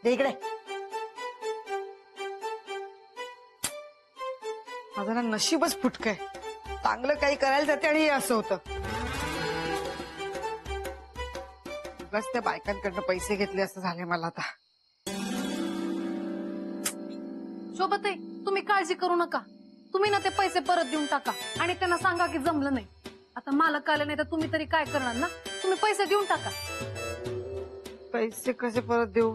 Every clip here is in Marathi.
दे इकडे. माझं ना नशीबच फुटकंय. चांगलं काही करायला जाते आणि असं होतं. बस त्या बायकांकडनं पैसे घेतले असं झाले मला आता. शोभताई, तुम्ही काळजी करू नका. तुम्ही ना ते पैसे परत देऊन टाका आणि त्यांना सांगा की जमलं नाही. आता मालक आले नाही तर तुम्ही तरी काय करणार ना. तुम्ही पैसे देऊन टाका. पैसे कसे परत देऊ?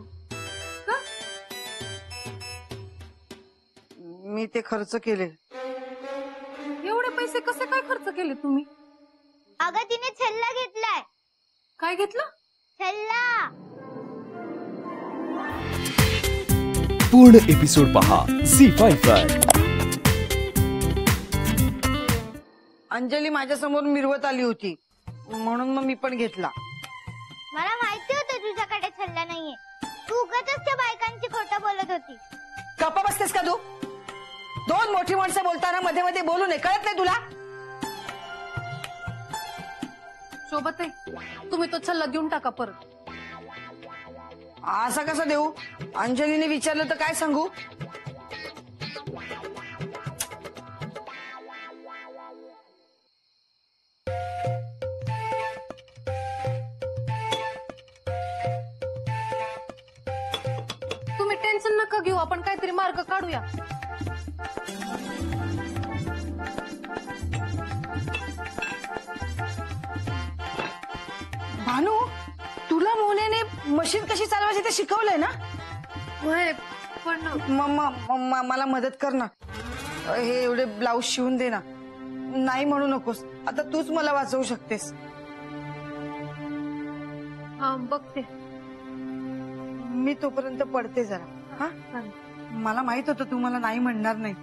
का? मी ते खर्च केले. एवढे पैसे कसे काय खर्च केले तुम्ही? अगं तिने छल्ला घेतलाय. काय घेतलं? छल्ला. पूर्ण एपिसोड पहा झी5 वर. अंजली माझ्या समोर मिरवत आली होती म्हणून मग मी पण घेतला. मला माहिती होतं तुझ्याकडे छल्ला नाहीये. तू उगाचच त्या बायकांची खोटं बोलत होती. गप्पा बसतेस का तू? दोन मोठी माणसं बोलताना मध्ये मध्ये बोलू नये, कळत नाही तुला? शोभताई, तुम्ही तो छल्ला देऊन टाका परत. असं कसं देऊ? अंजलीने विचारलं तर काय सांगू? तुम्ही टेन्शन नका घेऊ, आपण काहीतरी मार्ग काढूया. भानू, तुला मोनेने मशीन कशी चालवायची ते शिकवलंय ना? होय, पण मला मदत कर ना. हे एवढे ब्लाऊज शिवून दे ना. नाही म्हणू नकोस. आता तूच मला वाचवू शकतेस. हा बघते. मी तोपर्यंत पडते जरा. हा, मला माहित होतं तू मला नाही म्हणणार नाही.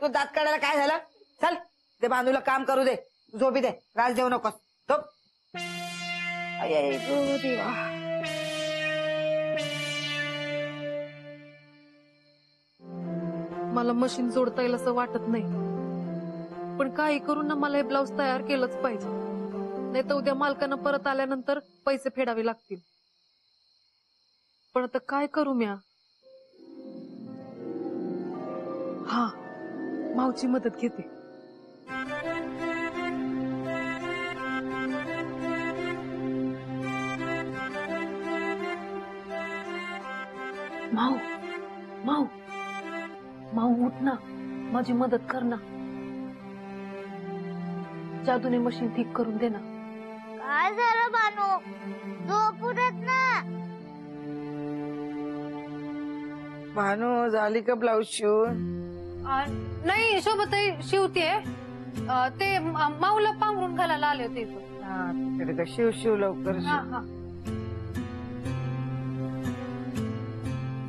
तू दात काढायला काय झालं? चल, ते बांधूला काम करू दे. झोपी दे. त्रास देऊ नकोस. झोप. देवा. मला मशीन जोडता येईल असं वाटत नाही, पण काही करून ना मला हे ब्लाऊज तयार केलंच पाहिजे. नाही तर उद्या मालकानं परत आल्यानंतर पैसे फेडावे लागतील. पण आता काय करू म्या? हा, मावची मदत घेते. माऊ, माऊ, माऊ उठ ना, माझी मदत कर ना. जादूने मशीन ठीक करून दे ना. काय झालं बानू? झोपूनच ना. भानू, झाली का ब्लाऊज शिवून? नाही शोभताई, शिवतेय. ते माऊला पांघरून घालायला आले होते. तिकडे शिव शिव लवकर हा शिव. हा.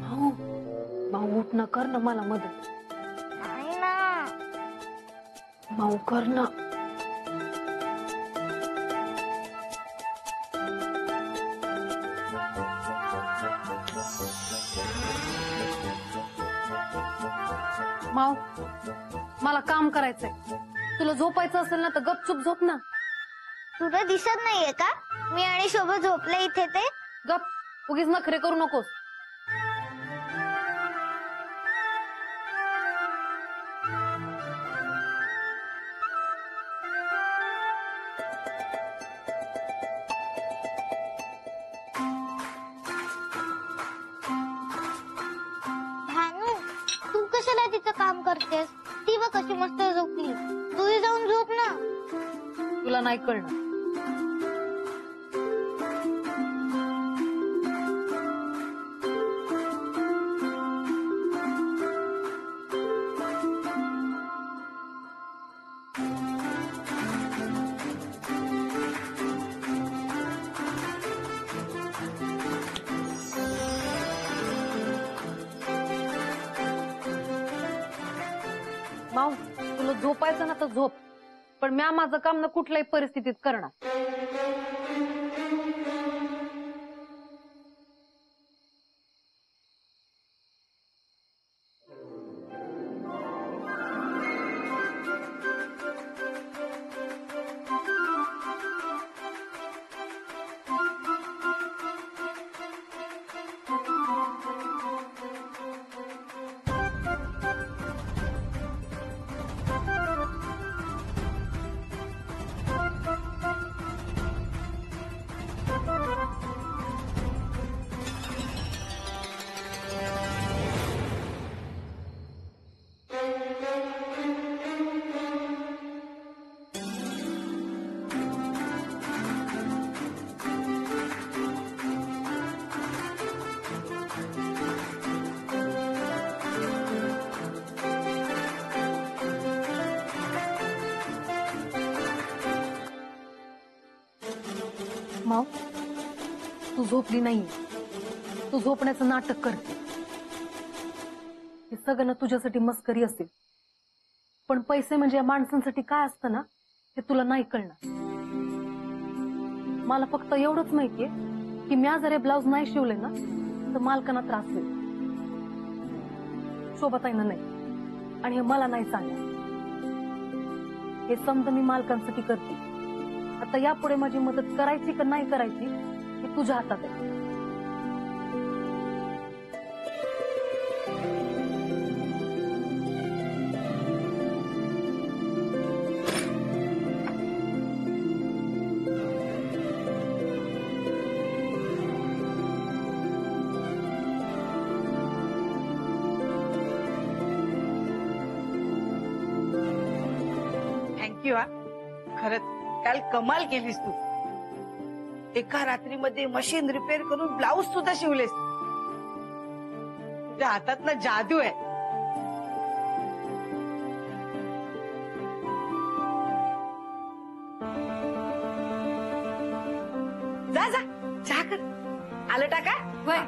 माऊ, माऊ उठ ना, कर ना मला मदत. नाही ना. माऊ कर ना. माऊ, मला काम करायचंय. तुला झोपायचं असेल ना तर गपचूप झोप ना. तुला दिसत नाहीये का मी आणि शोभा झोपले इथे ते? गप, उगीच नखरे करू नकोस. भानू, तू कशाला तिचं काम करतेस? ती बघ कशी मस्त झोपली. तूही जाऊन झोप ना. तुला नाही कळणार. माऊ, तुला झोपायचं ना तर झोप, पण म्या माझं काम ना कुठल्याही परिस्थितीत करणार. माव, तू झोपली नाहीये, तू झोपण्याचं नाटक करते. हे सगळं तुझ्यासाठी मस्करी असेल, पण पैसे म्हणजे या माणसांसाठी काय असतं ना हे तुला नाही कळणार. मला फक्त एवढंच माहितीये की मी जर हे ब्लाऊज नाही शिवले ना तर मालकांना त्रास होईल. शोभाताईंना नाही, आणि हे मला नाही सांगणार. हे समजा मी मालकांसाठी करते. आता यापुढे माझी मदत करायची का नाही करायची हे तुझ्या हातात आहे. थँक्यू. खरंच काल कमाल केलीस तू. एका रात्रीमध्ये मशीन रिपेअर करून ब्लाऊज सुद्धा शिवलेस. तुझ्या हातात ना जादू आहे. जा जा चहा कर. आलं टाका. वय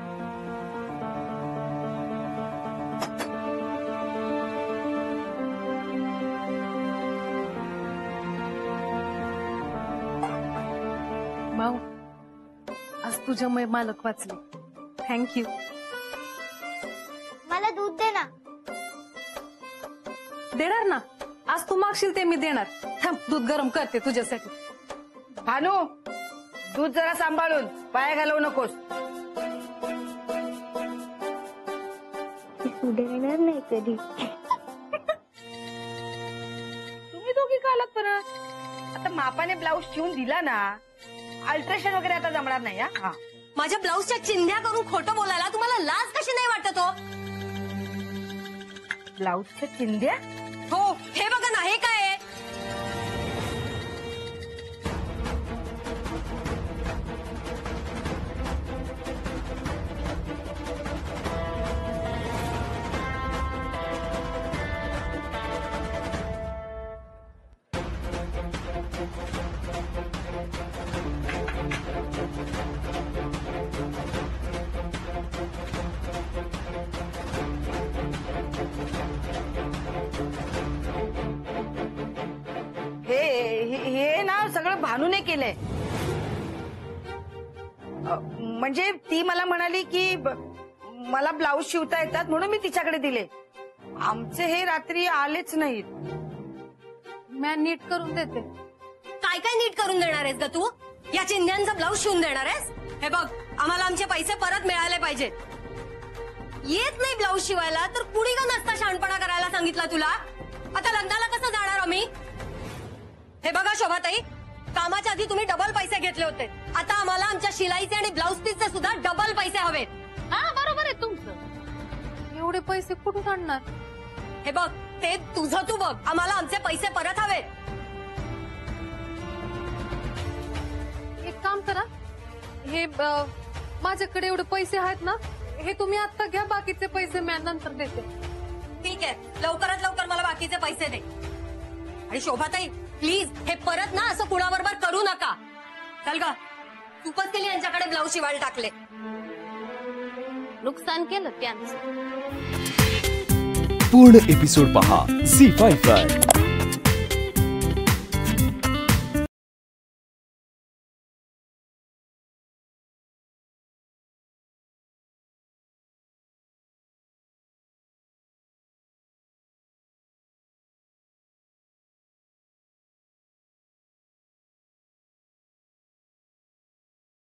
माऊ, आज तुझ्यामुळे मालक वाचले. थँक्यू. मला दूध दे ना. देणार ना, आज तू मागशील ते मी देणार. थांब, दूध गरम करते तुझ्यासाठी. भानू, दूध जरा सांभाळून, पाया घालवू नकोस. सुधारणार नाही कधी. तुम्ही दोघी का आलात परत? आता मापाने ब्लाऊज शिवून दिला ना, अल्ट्रेशन वगैरे आता जमणार नाही. हा, माझ्या ब्लाऊजच्या चिंध्या करून खोटं बोलायला तुम्हाला लाज कशी नाही वाटत हो? ब्लाऊजच्या चिंध्या? हो, हे बघा ना, हे काय आहे? हे ना सगळं भानूने केलंय. म्हणजे ती मला म्हणाली की मला ब्लाऊज शिवता येतात म्हणून मी तिच्याकडे दिले. आमचे हे रात्री आलेच नाहीत. मी नीट करून देते. काय काय नीट करून देणार आहेस ग तू? या चिंध्यांचा ब्लाऊज शिवून देणार आहेस? हे बघ, आम्हाला आमचे पैसे परत मिळाले पाहिजेत. येत नाही ब्लाऊज शिवायला तर कुणी का नसता शहाणपणा करायला सांगितला तुला? आता लग्नाला कसं जाणार आम्ही? हे बघा शोभाताई, कामाच्या आधी तुम्ही डबल पैसे घेतले होते. आता आम्हाला आमच्या शिलाईचे आणि ब्लाऊज पीसचे सुद्धा डबल पैसे हवेत. हा, बरोबर आहे तुमचं. एवढे पैसे कुठून आणणार? हे बघ, ते तुझं तू बघ. आम्हाला आमचे पैसे परत हवेत. एक काम करा, हे माझ्याकडे एवढे पैसे आहेत ना, हे तुम्ही आता घ्या. बाकीचे पैसे मी नंतर देते. ठीक आहे, लवकरात लवकर मला बाकीचे पैसे दे. आणि शोभाताई, प्लीज हे परत ना असं कुणाबरोबर करू नका. चल ग, खूपच केली यांच्याकडे ब्लाऊज शिवायला टाकले. नुकसान केलं त्यांचं. पूर्ण एपिसोड पहा झी5 वर.